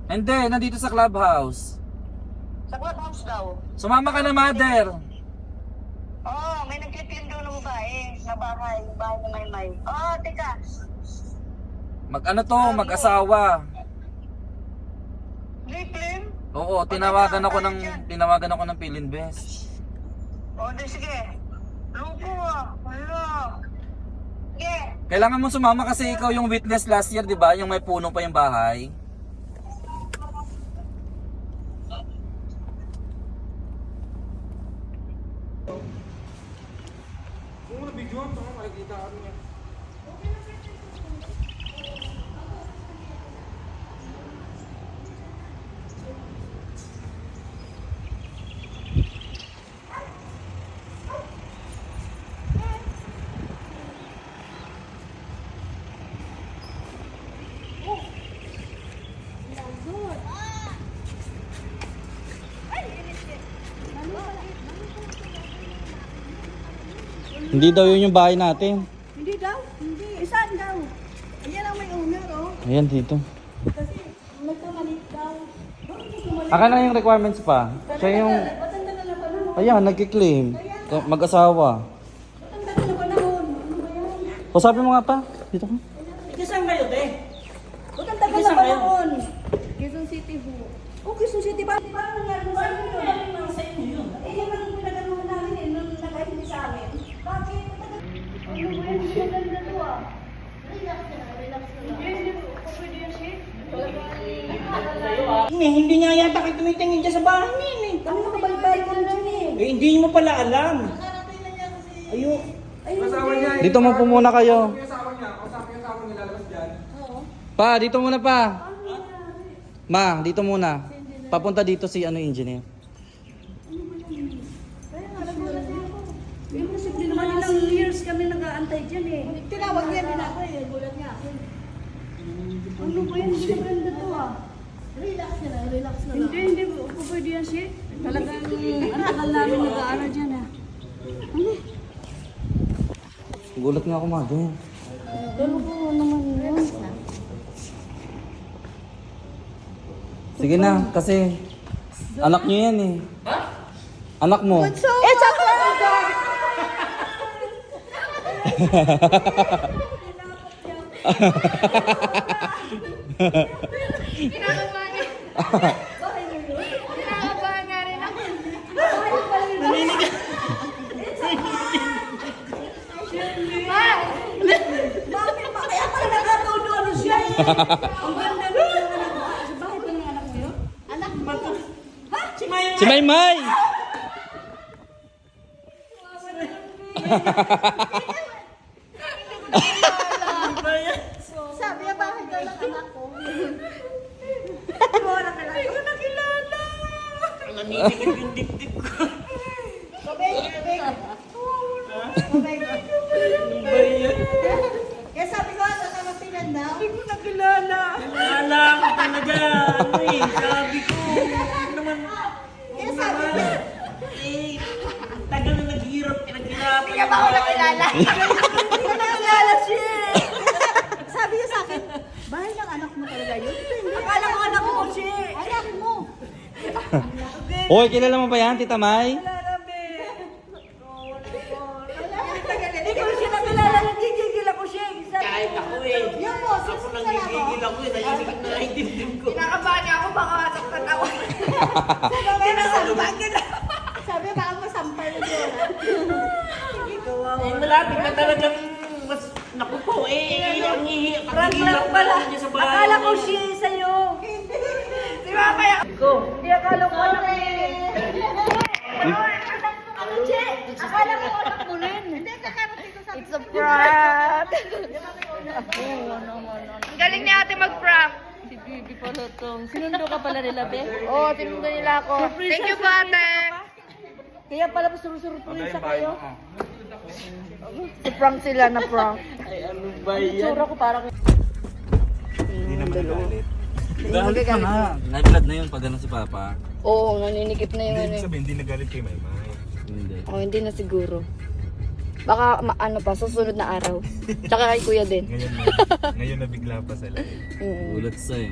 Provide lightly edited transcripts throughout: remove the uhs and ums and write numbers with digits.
Hindi, nandito sa clubhouse. Sa clubhouse daw. Sumama ka na, mother. Oo, may nagkitin doon ng babae na bahay ni Maymay. Oo, teka. Mag-ano to, mag-asawa. Liplin? Oo, tinawagan ako ng Pilinbes. O, di sige. Loko ah. Wala. Sige. Kailangan mo sumama kasi ikaw yung witness last year, di ba? Yung may puno pa yung bahay. Hindi daw yun yung bahay natin. Hindi daw, hindi. Saan daw? Ayan ang may owner, oh. Ayan dito. Kasi nagkamalit daw. Akan na yung requirements pa. Siya yung... Matanda na na panahon. Ayan, nagkiklaim. Mag-asawa. Matanda na na panahon. Ano ba yan? O sabi mo nga pa. Dito ka. Ikasang kayo, te? Matanda ka na Saan kayo? panahon. Quezon City ho. Oh, Quezon City ba? Paano nangyari sa inyo yun? Ano yung sa inyo yun? Eh, yan ang pinaganuhan namin eh, nung nakahindi sa amin. Bakit? Ano ba yan? Hindi na ganda to ah. Relax na lang, relax na lang. Hindi po. Pwede yan siya. Hindi nga yata kayo tumitingin dyan sa bahay niya eh. Kami nakabalik-balik ka na lang eh. Eh, hindi mo pala alam. Ayun. Dito mo po muna kayo. Pa, dito muna pa. Ma, dito muna. Papunta dito si engineer. Kaya nga, nagulat niya ako. Yung posible naman ilang years kami nag-aantay dyan eh. Tinawag niya din ako eh, gulat niya ako. Ano ba yan? Hindi maganda to ah. Relax na lang, relax na lang. Hindi po pwede yan siya. Talagang ang tagal namin nag-aano dyan ah. Ano? Gulat nga ako, mother. Ano po naman yun? Sige na, kasi anak niyo yan eh. Anak mo. It's a prank! Bakit ba? Kaya pala nagkatudo siya eh. Ang ganda ng anak mo. Sa bahay ba ng anak mo yun? Anak mo? Ha? Si Maya. Si Maymay! Sabi niya, bakit daw lang anak ko? Wala ka lang. Hindi ko nakilala. Naninikip yung dibdib ko. Babay, babay. Babay. Ano ba yan? Kaya sabi ko, nakakatinan daw. Hindi ko nakilala. Wala ko talaga. Ano eh, sabi ko. Ano naman. Kaya sabi ko, Eh, tagal na naghihirap. Pinaghirapan. hindi niya ba ako nakilala? Hindi ko nakilala siya. Sabi niya sa akin, bahay ng anak mo talaga yun? Akala ko anak mo siya. Ay, akin mo. Hoy, kilala mo ba yan, Tita May? Hindi ko siya nakilala, nagigigil ako siya. Kahit ako eh. Yun mo, Ako nagigigil ako eh. Naninikip na lang yung dibdib ko. Kinakabahan niya ako, baka nakatawa. Sabi, baka masampal yun. Eh, malapit na talagang mas nakupo eh. Ang hihi. Prank lang pala. Akala ko siya sa'yo. Di ba kaya? Hindi akala ko anak mo eh. Ano, Che? Akala ko anak mo rin. Hindi, kakarating ko sa... It's a prank. Ang galing ni ate mag-prank. Si Bibi pala to. Sinundo ka pala nila, Be? Oo, tinundo nila ako. Thank you po ate. Kaya pala surprise sa kayo. Si prank sila na prank. Ay, ano ba yan? Sura ko parang... Hindi naman nagalit. Galit ka na. Nag-blood na yun pag gano'n si Papa. Oo, naninikip na yung ano. Ibig sabihin, hindi nagalit kay Maymay. Hindi. Oh, hindi na siguro. Baka ano pa, susunod na araw. Tsaka kay kuya din. Ngayon na bigla pa sa live. Mm. Gulat sa eh.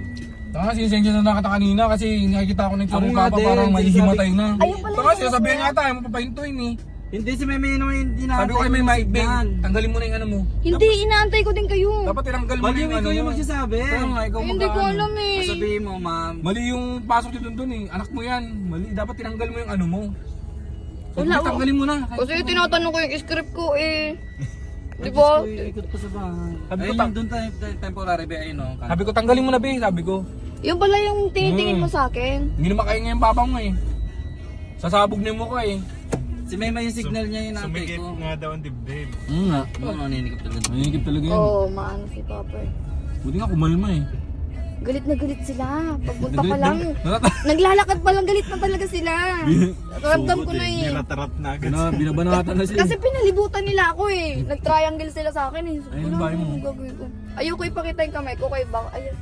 Taka, sinisensya na nakata kanina kasi nakikita ko ng tsura Ako ni nga Papa din, parang may sinasabi- himatay na. Ayun pala Taka, yung sinasabihan nga tayo, mapapahintuin eh. Hindi si Meme naman yung dinatay. Sabi ko kay may mic, signal. tanggalin mo na yung ano mo. Hindi, inaantay ko din kayo. Dapat tinanggal mo Mali na yung yung ano ikaw yung mo. magsasabi. Kaya nga, ikaw Hindi ko mag-ano. alam eh. Sabihin mo, ma'am. Mali yung pasok dito dun eh. Anak mo yan. Mali. Dapat tinanggal mo yung ano mo. Sabi Wala, ko, tanggalin mo na. Kasi tinatanong ko yung script ko eh. Di Ay, ba? Diyos ko, ikot pa sa bahay. Sabi ko, Ayun ta- yung doon tayo, temporary ba, ayun o. Sabi ko, tanggalin mo na be. Sabi ko. Yung pala yung tinitingin mo sa akin. Hindi na makain yung papa mo eh. Sasabog na mo ko eh. Si Meme yung signal niya yung natay ko. daw ang dibdib. Nga. Oo, naninikip talaga. Nanikip talaga yun. Oo, maano si Papa eh. Buti nga kumalma eh. Galit na galit sila. Pagpunta pa Nagalit lang. na- Naglalakad pa lang, galit na talaga sila. Ramdam ko na eh. Natarat na agad. Binabanatan na sila. Kasi pinalibutan nila ako eh. Nag-triangle sila sa akin eh. Ayun, bahay mo. Ano gagawin ko? Ayoko ipakita yung kamay ko kay Bang. Ayun.